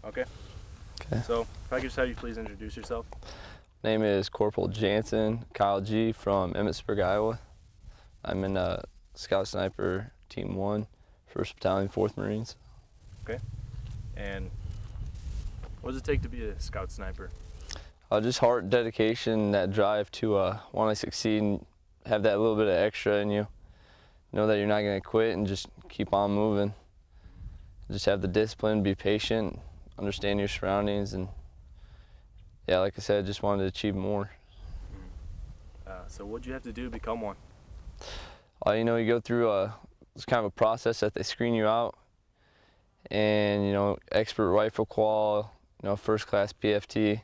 Okay. Okay. So, if I could just have you please introduce yourself. Name is Corporal Janssen, Kyle G. from Emmitsburg, Iowa. I'm in Scout Sniper Team 1, 1st Battalion, 4th Marines. Okay. And what does it take to be a scout sniper? Just heart, dedication, that drive to want to succeed and have that little bit of extra in you. Know that you're not going to quit and just keep on moving. Just have the discipline, be patient, understand your surroundings, and yeah, like I said, just wanted to achieve more. So what'd you have to do to become one? You know, you go through it's kind of a process that they screen you out, and you know, expert rifle qual, you know, first class PFT,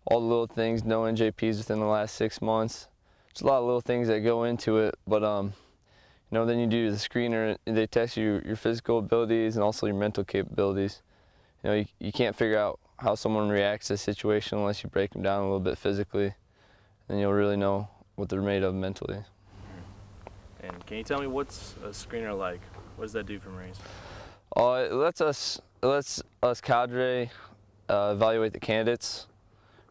all the little things, no NJPs within the last 6 months. There's a lot of little things that go into it, but you know, then you do the screener. They test your physical abilities and also your mental capabilities. You know, you can't figure out how someone reacts to a situation unless you break them down a little bit physically, and you'll really know what they're made of mentally. And can you tell me what's a screener like? What does that do for Marines? It lets us cadre evaluate the candidates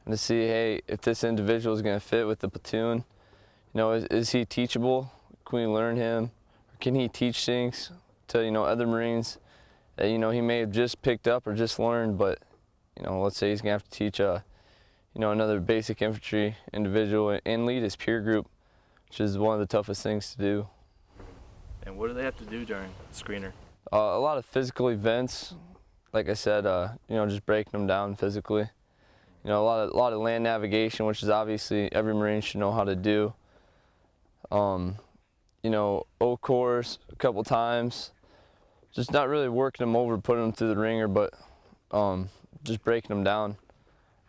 and to see, hey, if this individual is going to fit with the platoon. You know, is he teachable? Can we learn him? Or can he teach things to, you know, other Marines that, you know, he may have just picked up or just learned, but, you know, let's say he's going to have to teach you know, another basic infantry individual and lead his peer group, which is one of the toughest things to do. And what do they have to do during the screener? A lot of physical events, like I said, you know, just breaking them down physically. You know, a lot of land navigation, which is obviously every Marine should know how to do. You know, O course a couple times, just not really working them over, putting them through the ringer, but just breaking them down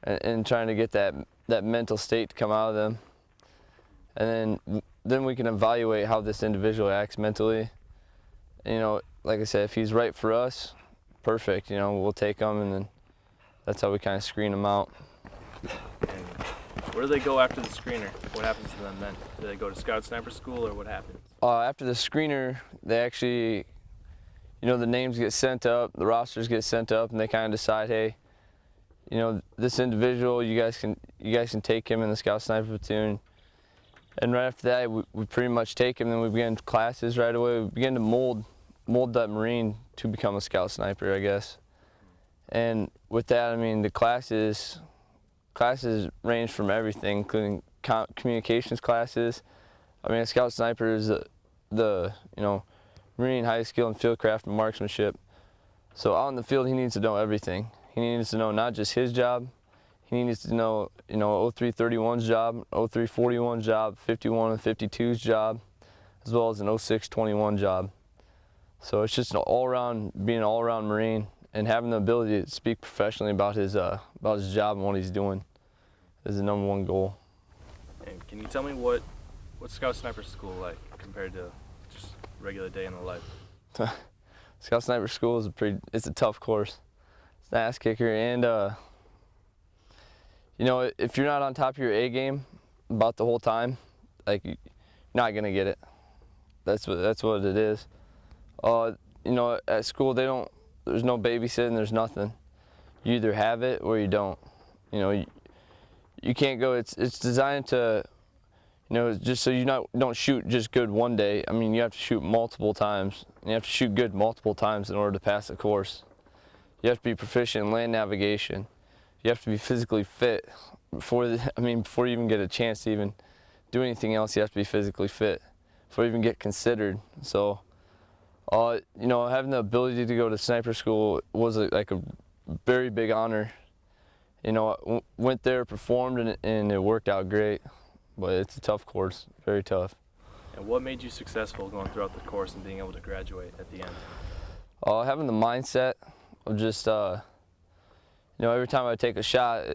and trying to get that mental state to come out of them. And then we can evaluate how this individual acts mentally. You know, like I said, if he's right for us, perfect. You know, we'll take him, and then that's how we kind of screen them out. And where do they go after the screener? What happens to them then? Do they go to scout sniper school, or what happens? After the screener, they actually, you know, the names get sent up, the rosters get sent up, and they kind of decide, hey, you know, this individual, you guys can take him in the scout sniper platoon. And right after that, we pretty much take him, and we begin classes right away. We begin to mold that Marine to become a scout sniper, I guess. And with that, I mean, the classes range from everything, including communications classes. I mean, a scout sniper is the you know, Marine highest skill in fieldcraft and marksmanship. So out in the field, he needs to know everything. He needs to know not just his job. He needs to know, you know, 0331's job, 0341's job, 51 and 52's job, as well as an 0621 job. So it's just being an all-around Marine and having the ability to speak professionally about his job and what he's doing is the #1 goal. And can you tell me what scout sniper school like compared to just regular day in the life? Scout Sniper School is it's a tough course. It's an ass kicker, and you know, if you're not on top of your A game about the whole time, like, you're not gonna get it. That's what it is. You know, at school there's no babysitting, there's nothing. You either have it or you don't. You know, you can't go. It's designed to, you know, just so you don't shoot just good one day. I mean, you have to shoot multiple times. And you have to shoot good multiple times in order to pass the course. You have to be proficient in land navigation. You have to be physically fit before you even get a chance to even do anything else. You have to be physically fit before you even get considered. So, you know, having the ability to go to sniper school was like a very big honor. You know, I went there, performed, and it worked out great. But it's a tough course, very tough. And what made you successful going throughout the course and being able to graduate at the end? Having the mindset of just, you know, every time I take a shot,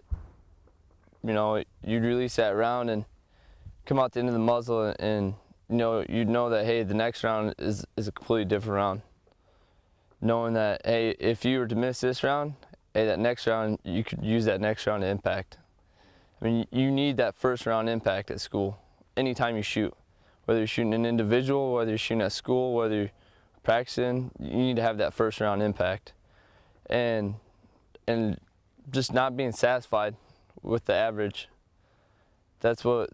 you know, you'd release that round and come out the end of the muzzle, and you know, you'd know that, hey, the next round is a completely different round. Knowing that, hey, if you were to miss this round, hey, that next round, you could use that next round to impact. I mean, you need that first round impact at school, anytime you shoot. Whether you're shooting an individual, whether you're shooting at school, whether you're practicing, you need to have that first round impact. And and just not being satisfied with the average. That's what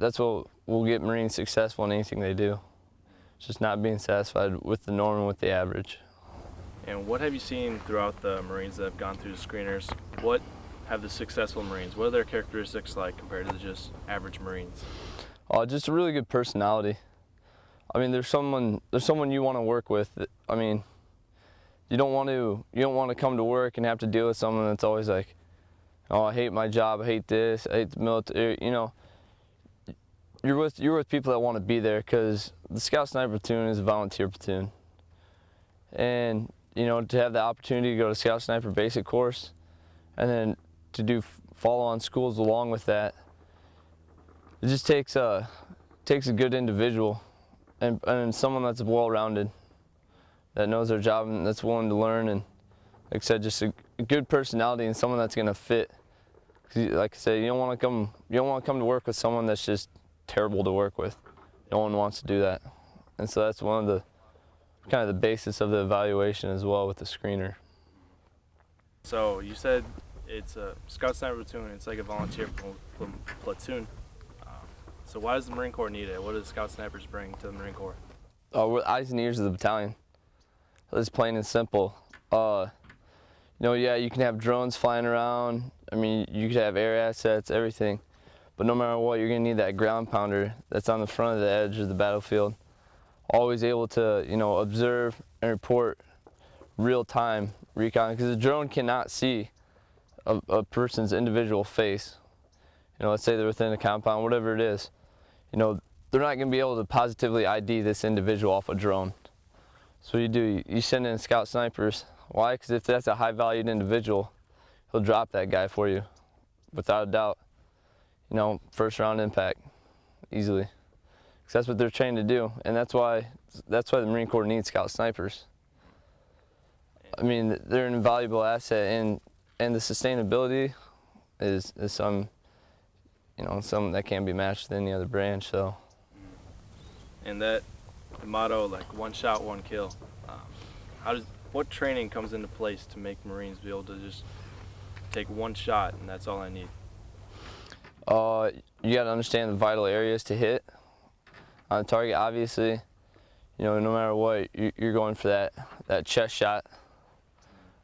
will get Marines successful in anything they do. Just not being satisfied with the norm and with the average. And what have you seen throughout the Marines that have gone through the screeners? What have the successful Marines, what are their characteristics like compared to just average Marines? Just a really good personality. I mean, there's someone you want to work with. I mean, you don't want to come to work and have to deal with someone that's always like, oh, I hate my job, I hate this, I hate the military. You know, you're with people that want to be there, because the Scout Sniper platoon is a volunteer platoon, and you know, to have the opportunity to go to Scout Sniper basic course, and then to do follow-on schools along with that, it just takes a good individual and someone that's well-rounded, that knows their job and that's willing to learn, and like I said, just a good personality and someone that's gonna fit. 'Cause like I said, you don't want to come to work with someone that's just terrible to work with. No one wants to do that, and so that's one of the kind of the basis of the evaluation as well with the screener. So you said it's a Scout Sniper platoon. It's like a volunteer platoon. So why does the Marine Corps need it? What do the Scout Snipers bring to the Marine Corps? We're the eyes and ears of the battalion. It's plain and simple. You know, yeah, you can have drones flying around. I mean, you could have air assets, everything. But no matter what, you're gonna need that ground pounder that's on the front of the edge of the battlefield. Always able to, you know, observe and report real-time recon, because a drone cannot see a person's individual face. You know, let's say they're within a compound, whatever it is. You know, they're not going to be able to positively ID this individual off a drone. So you send in Scout Snipers. Why? Because if that's a high-valued individual, he'll drop that guy for you, without a doubt. You know, first-round impact, easily. Because that's what they're trained to do, and that's why the Marine Corps needs Scout Snipers. I mean, they're an invaluable asset, and the sustainability is something that can't be matched with any other branch. So. And that the motto, like one shot, one kill. What training comes into place to make Marines be able to just take one shot and that's all I need? You got to understand the vital areas to hit on the target. Obviously, you know, no matter what, you're going for that chest shot.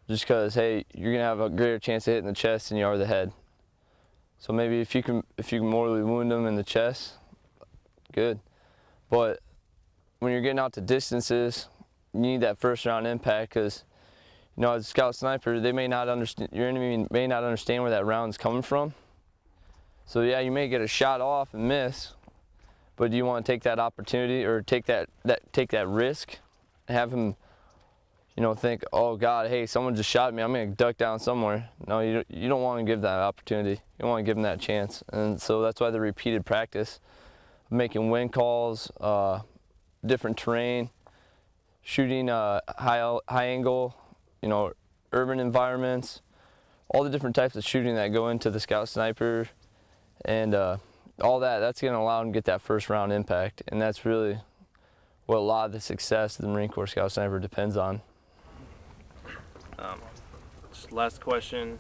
Just because, hey, you're gonna have a greater chance of hitting the chest than you are the head. So maybe if you can mortally wound them in the chest, good. But when you're getting out to distances, you need that first round impact, because, you know, as a Scout Sniper, they may not understand, your enemy may not understand where that round's coming from. So yeah, you may get a shot off and miss, but do you want to take that opportunity or take that risk and have him, you know, think, oh God, hey, someone just shot me, I'm gonna duck down somewhere. No, you don't want to give that opportunity. You don't want to give them that chance. And so that's why the repeated practice, making wind calls, different terrain, shooting high angle, you know, urban environments, all the different types of shooting that go into the Scout Sniper, and all that's gonna allow them to get that first round impact. And that's really what a lot of the success of the Marine Corps Scout Sniper depends on. Just last question,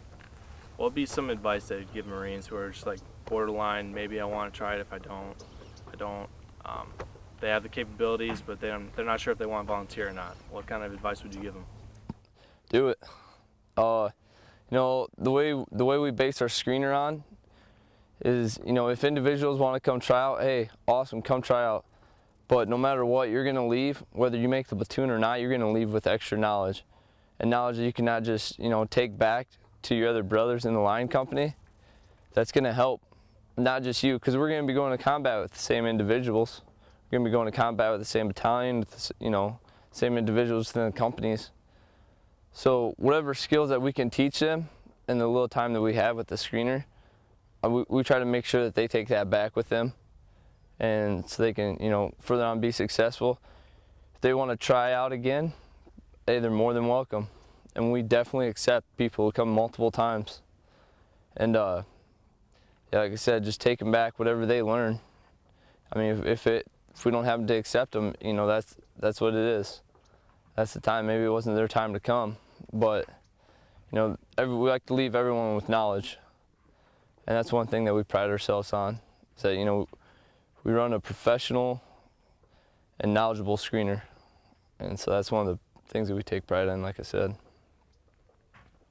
what would be some advice that you'd give Marines who are just like borderline, maybe I want to try it, if I don't. They have the capabilities, but they're not sure if they want to volunteer or not. What kind of advice would you give them? Do it. You know, the way we base our screener on is, you know, if individuals want to come try out, hey, awesome, come try out. But no matter what, you're gonna leave, whether you make the platoon or not, you're gonna leave with extra knowledge. And knowledge that you cannot just, you know, take back to your other brothers in the line company. That's gonna help, not just you, because we're gonna be going to combat with the same individuals. We're gonna be going to combat with the same battalion, with the, you know, same individuals within the companies. So whatever skills that we can teach them in the little time that we have with the screener, we try to make sure that they take that back with them, and so they can, you know, further on be successful. If they want to try out again, hey, they're more than welcome, and we definitely accept people who come multiple times. And yeah, like I said, just take them back whatever they learn. I mean, if we don't have to accept them, you know, that's what it is. That's the time. Maybe it wasn't their time to come, but you know, we like to leave everyone with knowledge, and that's one thing that we pride ourselves on. Is that, you know, we run a professional and knowledgeable screener, and so that's one of the things that we take pride in, like I said.